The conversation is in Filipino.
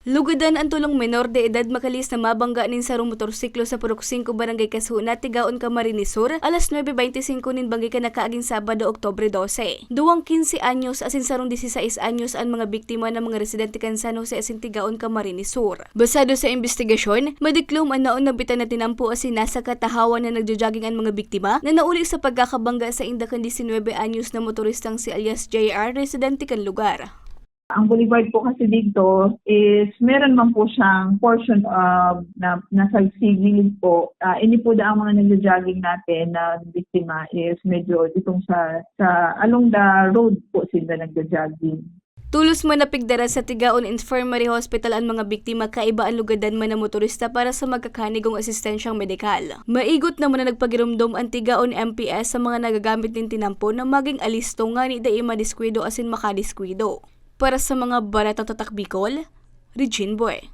Lugadan ang tulong menor de edad makalis na mabangga nin sarong motorsiklo sa Purok 5 Barangay Kasuna, Tigaon, Camarines Sur, alas 9:25 nin banggi ka nakaaging Sabado, Oktubre 12. Duwang 15 anyos asin sarong 16 anyos ang mga biktima ng mga residente kan San Jose asin Tigaon, Camarines Sur. Basado sa investigasyon, madiklom ang naon nabitan na tinampo asin nasa katahawan na nagjo-jogging ang mga biktima na nauli sa pagkakabangga sa indakan 19 anyos na motoristang si alias JR, residente kan lugar. Ang boulevard po kasi dito is meron man po siyang portion of nasa sigilid po. Ini po ang mga nagjo-jogging natin na biktima is medyo itong sa along the road po sila nagjo-jogging. Tulos man napigdara sa Tigaon Infirmary Hospital ang mga biktima kaiba ang lugadan man na motorista para sa magkakanigong asistensyang medikal. Maigot naman na nagpagirumdom ang Tigaon MPS sa mga nagagamit ng tinampo na maging alisto nga ni dai madiskwido asin makadiskwido. Para sa mga baratang tatak Bicol, Regine Boy.